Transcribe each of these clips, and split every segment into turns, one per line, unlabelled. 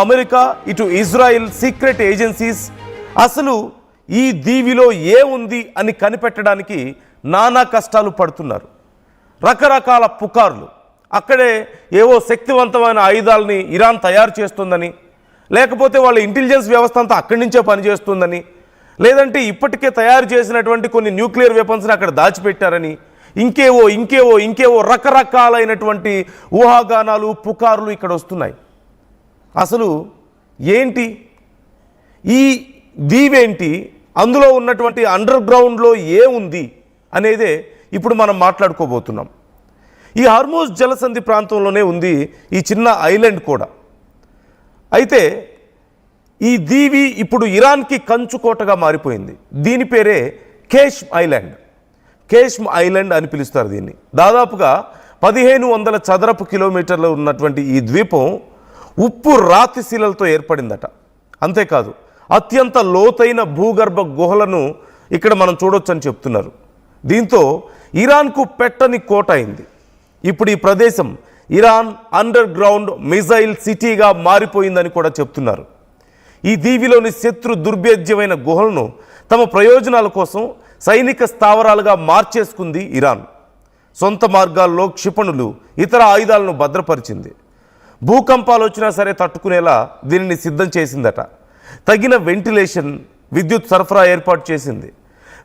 America ఇటు Israel secret agencies అసలు ఈ దీవిలో ఏముంది అని కనిపెట్టడానికి నానా కష్టాలు పడుతున్నారు. రకరకాల పుకార్లు, అక్కడే ఏవో శక్తివంతమైన ఆయుధాలని ఇరాన్ తయారు చేస్తుందని, లేకపోతే వాళ్ళ ఇంటెలిజెన్స్ వ్యవస్థ అంతా అక్కడి నుంచే పనిచేస్తుందని, లేదంటే ఇప్పటికే తయారు చేసినటువంటి కొన్ని న్యూక్లియర్ వెపన్స్ని అక్కడ దాచిపెట్టారని, ఇంకేవో రకరకాలైనటువంటి ఊహాగానాలు పుకార్లు ఇక్కడ వస్తున్నాయి. అసలు ఏంటి ఈ దీవేంటి, అందులో ఉన్నటువంటి అండర్ గ్రౌండ్లో ఏముంది అనేదే ఇప్పుడు మనం మాట్లాడుకోబోతున్నాం. ఈ హార్మోజ్ జలసంధి ప్రాంతంలోనే ఉంది ఈ చిన్న ఐలాండ్ కూడా. అయితే ఈ దీవి ఇప్పుడు ఇరాన్కి కంచుకోటగా మారిపోయింది. దీని పేరే కేష్మ్ ఐలాండ్. కేష్మ్ ఐలాండ్ అని పిలుస్తారు దీన్ని. దాదాపుగా 1500 చదరపు కిలోమీటర్లు ఉన్నటువంటి ఈ ద్వీపం ఉప్పు రాతి శిలలతో ఏర్పడిందట. అంతేకాదు అత్యంత లోతైన భూగర్భ గుహలను ఇక్కడ మనం చూడొచ్చని చెప్తున్నారు. దీంతో ఇరాన్కు పెట్టని కోట అయింది. ఇప్పుడు ఈ ప్రదేశం ఇరాన్ అండర్ గ్రౌండ్ మిజైల్ సిటీగా మారిపోయిందని కూడా చెప్తున్నారు. ఈ దీవిలోని శత్రు దుర్భేద్యమైన గుహలను తమ ప్రయోజనాల కోసం సైనిక స్థావరాలుగా మార్చేసుకుంది ఇరాన్. సొంత మార్గాల్లో క్షిపణులు, ఇతర ఆయుధాలను భద్రపరిచింది. భూకంపాలు వచ్చినా సరే తట్టుకునేలా దీనిని సిద్ధం చేసిందట. తగిన వెంటిలేషన్, విద్యుత్ సరఫరా ఏర్పాటు చేసింది.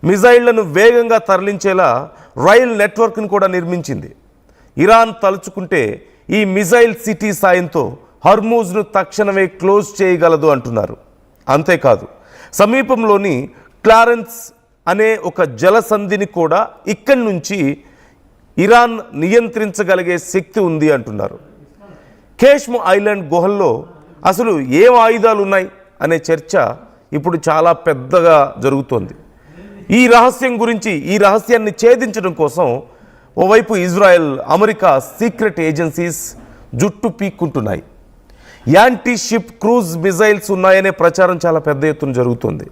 మిజైళ్లను వేగంగా తరలించేలా రైల్ నెట్వర్క్ను కూడా నిర్మించింది. ఇరాన్ తలుచుకుంటే ఈ మిజైల్ సిటీ సాయంతో హర్మూజ్ను తక్షణమే క్లోజ్ చేయగలదు అంటున్నారు. అంతేకాదు సమీపంలోని క్లారెన్స్ అనే ఒక జలసంధిని కూడా ఇక్కడి నుంచి ఇరాన్ నియంత్రించగలిగే శక్తి ఉంది అంటున్నారు. కేష్మ్ ఐలాండ్ గుహల్లో అసలు ఏం ఆయుధాలు ఉన్నాయి అనే చర్చ ఇప్పుడు చాలా పెద్దగా జరుగుతోంది. ఈ రహస్యం గురించి, ఈ రహస్యాన్ని ఛేదించడం కోసం ఓవైపు ఇజ్రాయెల్, అమెరికా సీక్రెట్ ఏజెన్సీస్ జుట్టు పీక్కుంటున్నాయి. యాంటీ షిప్ క్రూజ్ మిజైల్స్ ఉన్నాయనే ప్రచారం చాలా పెద్ద ఎత్తున జరుగుతుంది.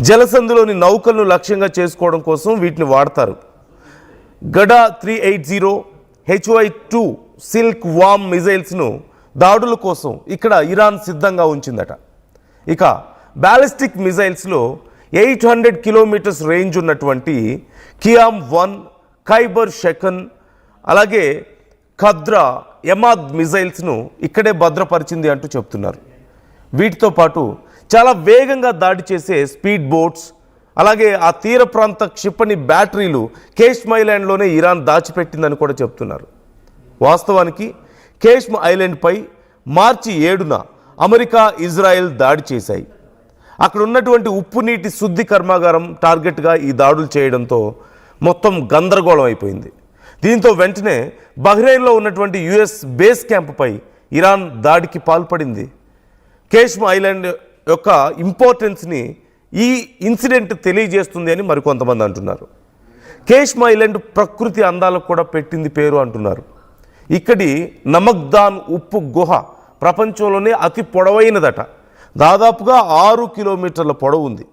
జలసంధిలోని నౌకలను లక్ష్యంగా చేసుకోవడం కోసం వీటిని వాడతారు. గడా 380, HY-2 సిల్క్ వామ్ మిజైల్స్ను దాడుల కోసం ఇక్కడ ఇరాన్ సిద్ధంగా ఉంచిందట. ఇక బ్యాలిస్టిక్ మిజైల్స్లో 800 కిలోమీటర్స్ రేంజ్ ఉన్నటువంటి కియామ్-1, ఖైబర్ షెకన్, అలాగే ఖద్రా, ఎమాద్ మిజైల్స్ను ఇక్కడే భద్రపరిచింది అంటూ చెప్తున్నారు. వీటితో పాటు చాలా వేగంగా దాడి చేసే స్పీడ్ బోట్స్, అలాగే ఆ తీర ప్రాంత క్షిపణి బ్యాటరీలు కేష్మ్ ఐలాండ్లోనే ఇరాన్ దాచిపెట్టిందని కూడా చెప్తున్నారు. వాస్తవానికి కేష్మ్ ఐలాండ్పై మార్చి 7న అమెరికా, ఇజ్రాయెల్ దాడి చేశాయి. అక్కడ ఉన్నటువంటి ఉప్పు నీటి శుద్ధి కర్మాగారం టార్గెట్గా ఈ దాడులు చేయడంతో మొత్తం గందరగోళం అయిపోయింది. దీంతో వెంటనే బహ్రెయిన్లో ఉన్నటువంటి యుఎస్ బేస్ క్యాంపుపై ఇరాన్ దాడికి పాల్పడింది. కేష్మ్ ఐలాండ్ యొక్క ఇంపార్టెన్స్ని ఈ ఇన్సిడెంట్ తెలియజేస్తుంది అని మరికొంతమంది అంటున్నారు. కేష్మ్ ఐలాండ్ ప్రకృతి అందాలకు కూడా పెట్టింది పేరు అంటున్నారు. ఇక్కడి నమక్దాన్ ఉప్పు గుహ ప్రపంచంలోనే అతి పొడవైనదట. దాదాపుగా 6 కిలోమీటర్ల పొడవు ఉంది.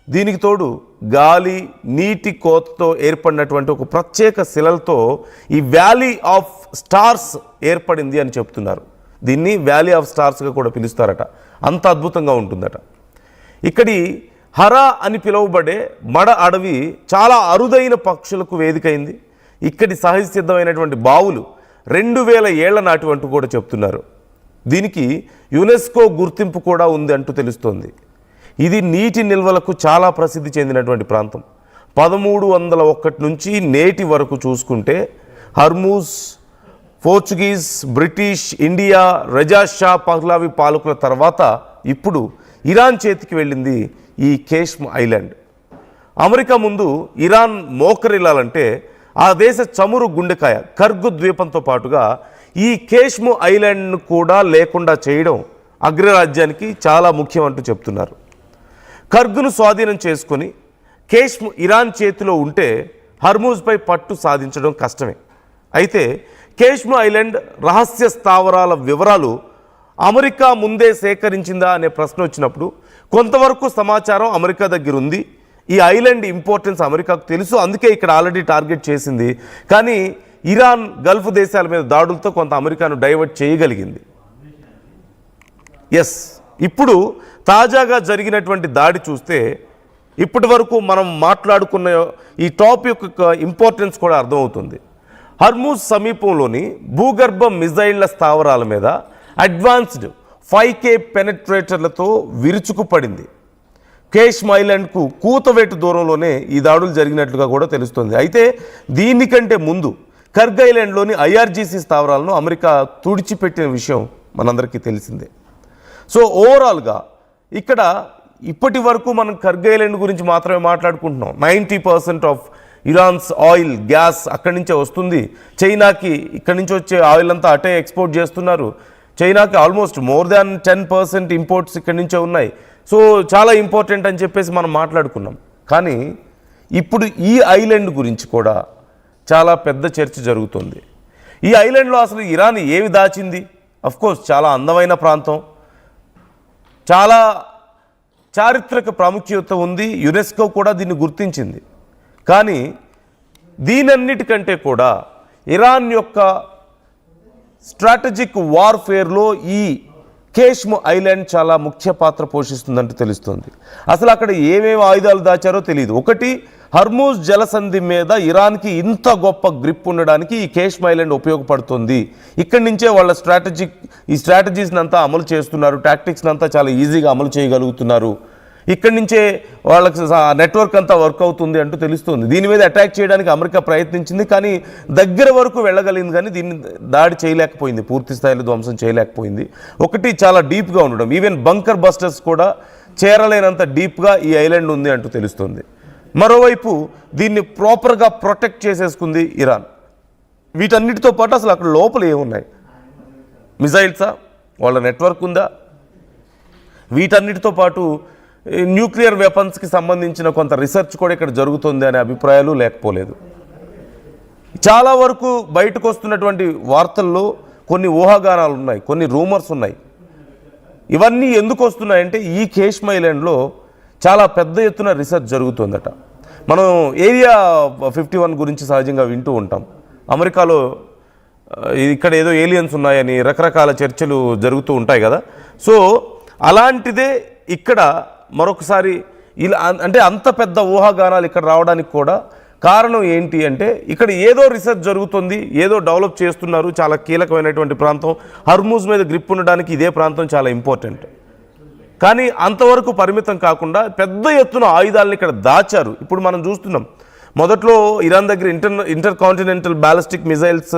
దీనికి తోడు గాలి, నీటి కోతతో ఏర్పడినటువంటి ఒక ప్రత్యేక శిలలతో ఈ వ్యాలీ ఆఫ్ స్టార్స్ ఏర్పడింది అని చెప్తున్నారు. దీన్ని వ్యాలీ ఆఫ్ స్టార్స్గా కూడా పిలుస్తారట. అంత అద్భుతంగా ఉంటుందట. ఇక్కడి హరా అని పిలువబడే మడ అడవి చాలా అరుదైన పక్షులకు వేదికైంది. ఇక్కడి సహజ సిద్ధమైనటువంటి బావులు 2000 ఏళ్ల నాటి అంటూ కూడా చెప్తున్నారు. దీనికి యునెస్కో గుర్తింపు కూడా ఉంది అంటూ తెలుస్తోంది. ఇది నీటి నిల్వలకు చాలా ప్రసిద్ధి చెందినటువంటి ప్రాంతం. 1301 నుంచి నేటి వరకు చూసుకుంటే హర్మూజ్ పోర్చుగీస్, బ్రిటిష్, ఇండియా, రజా షా పహ్లావి పాలకుల తర్వాత ఇప్పుడు ఇరాన్ చేతికి వెళ్ళింది ఈ కేష్మ్ ఐలాండ్. అమెరికా ముందు ఇరాన్ మోకరిల్లాలంటే ఆ దేశ చమురు గుండెకాయ కర్గు ద్వీపంతో పాటుగా ఈ కేష్మ్ ఐలాండ్ను కూడా లేకుండా చేయడం అగ్రరాజ్యానికి చాలా ముఖ్యం అంటూ చెప్తున్నారు. కర్గును స్వాధీనం చేసుకొని కేష్మ్ ఇరాన్ చేతిలో ఉంటే హర్మూజ్పై పట్టు సాధించడం కష్టమే. అయితే కేష్మ్ ఐలాండ్ రహస్య స్థావరాల వివరాలు అమెరికా ముందే సేకరించిందా అనే ప్రశ్న వచ్చినప్పుడు కొంతవరకు సమాచారం అమెరికా దగ్గర ఉంది. ఈ ఐలాండ్ ఇంపార్టెన్స్ అమెరికాకు తెలుసు, అందుకే ఇక్కడ ఆల్రెడీ టార్గెట్ చేసింది. కానీ ఇరాన్, గల్ఫ్ దేశాల మీద దాడులతో కొంత అమెరికాను డైవర్ట్ చేయగలిగింది. ఎస్, ఇప్పుడు తాజాగా జరిగినటువంటి దాడి చూస్తే ఇప్పటి వరకు మనం మాట్లాడుకున్న ఈ టాపిక్ యొక్క ఇంపార్టెన్స్ కూడా అర్థమవుతుంది. హర్మూజ్ సమీపంలోని భూగర్భ మిజైళ్ల స్థావరాల మీద అడ్వాన్స్డ్ 5K పెనట్రేటర్లతో విరుచుకుపడింది. కేష్మ్ ఐలాండ్కు కూతవేటు దూరంలోనే ఈ దాడులు జరిగినట్లుగా కూడా తెలుస్తుంది. అయితే దీనికంటే ముందు కర్గ్ ఐలాండ్లోని IRGC స్థావరాలను అమెరికా తుడిచిపెట్టిన విషయం మనందరికీ తెలిసిందే. సో ఓవరాల్గా ఇక్కడ ఇప్పటి వరకు మనం కర్గ్ ఐలాండ్ గురించి మాత్రమే మాట్లాడుకుంటున్నాం. 90% ఆఫ్ ఇరాన్స్ ఆయిల్ గ్యాస్ అక్కడి నుంచే వస్తుంది. చైనాకి ఇక్కడి నుంచి వచ్చే ఆయిల్ అంతా అటే ఎక్స్పోర్ట్ చేస్తున్నారు. చైనాకి ఆల్మోస్ట్ మోర్ దాన్ 10% ఇంపోర్ట్స్ ఇక్కడి నుంచే ఉన్నాయి. సో చాలా ఇంపార్టెంట్ అని చెప్పేసి మనం మాట్లాడుకున్నాం. కానీ ఇప్పుడు ఈ ఐలాండ్ గురించి కూడా చాలా పెద్ద చర్చ జరుగుతుంది. ఈ ఐలాండ్లో అసలు ఇరాన్ ఏమి దాచింది? అఫ్కోర్స్ చాలా అందమైన ప్రాంతం, చాలా చారిత్రక ప్రాముఖ్యత ఉంది. యునెస్కో కూడా దీన్ని గుర్తించింది. కానీ దీనన్నిటికంటే కూడా ఇరాన్ యొక్క స్ట్రాటజిక్ వార్ఫేర్లో ఈ కేష్మ్ ఐలాండ్ చాలా ముఖ్య పాత్ర పోషిస్తుందంటూ తెలుస్తుంది. అసలు అక్కడ ఏమేమి ఆయుధాలు దాచారో తెలియదు. ఒకటి, హర్మూజ్ జలసంధి మీద ఇరాన్కి ఇంత గొప్ప గ్రిప్ ఉండడానికి ఈ కేష్మ్ ఐలాండ్ ఉపయోగపడుతుంది. ఇక్కడి నుంచే వాళ్ళ స్ట్రాటజీస్ని అంతా అమలు చేస్తున్నారు. టాక్టిక్స్ని అంతా చాలా ఈజీగా అమలు చేయగలుగుతున్నారు. ఇక్కడి నుంచే వాళ్ళకి నెట్వర్క్ అంతా వర్క్ అవుతుంది అంటూ తెలుస్తుంది. దీని మీద అటాక్ చేయడానికి అమెరికా ప్రయత్నించింది, కానీ దగ్గర వరకు వెళ్ళగలిగింది, కానీ దీన్ని దాడి చేయలేకపోయింది, పూర్తి స్థాయిలో ధ్వంసం చేయలేకపోయింది. ఒకటి, చాలా డీప్గా ఉండడం, ఈవెన్ బంకర్ బస్టర్స్ కూడా చేరలేనంత డీప్గా ఈ ఐలాండ్ ఉంది అంటూ తెలుస్తుంది. మరోవైపు దీన్ని ప్రాపర్గా ప్రొటెక్ట్ చేసేసుకుంది ఇరాన్. వీటన్నిటితో పాటు అసలు అక్కడ లోపల ఏమున్నాయి? మిజైల్సా? వాళ్ళ నెట్వర్క్ ఉందా? వీటన్నిటితో పాటు న్యూక్లియర్ వెపన్స్కి సంబంధించిన కొంత రీసెర్చ్ కూడా ఇక్కడ జరుగుతుంది అనే అభిప్రాయాలు లేకపోలేదు. చాలా వరకు బయటకు వస్తున్నటువంటి వార్తల్లో కొన్ని ఊహాగానాలు ఉన్నాయి, కొన్ని రూమర్స్ ఉన్నాయి. ఇవన్నీ ఎందుకు వస్తున్నాయంటే ఈ కేష్మ్ ఐలాండ్లో చాలా పెద్ద ఎత్తున రీసెర్చ్ జరుగుతుందట. మనం ఏరియా 51 గురించి సహజంగా వింటూ ఉంటాం. అమెరికాలో ఇక్కడ ఏదో ఏలియన్స్ ఉన్నాయని రకరకాల చర్చలు జరుగుతూ ఉంటాయి కదా. సో అలాంటిదే ఇక్కడ మరొకసారి ఇలా, అంటే అంత పెద్ద ఊహాగానాలు ఇక్కడ రావడానికి కూడా కారణం ఏంటి అంటే ఇక్కడ ఏదో రీసెర్చ్ జరుగుతుంది, ఏదో డెవలప్ చేస్తున్నారు. చాలా కీలకమైనటువంటి ప్రాంతం, హర్మూజ్ మీద గ్రిప్ ఉండడానికి ఇదే ప్రాంతం చాలా ఇంపార్టెంట్. కానీ అంతవరకు పరిమితం కాకుండా పెద్ద ఎత్తున ఆయుధాలను ఇక్కడ దాచారు. ఇప్పుడు మనం చూస్తున్నాం, మొదట్లో ఇరాన్ దగ్గర ఇంటర్ కాంటినెంటల్ బ్యాలిస్టిక్ మిజైల్స్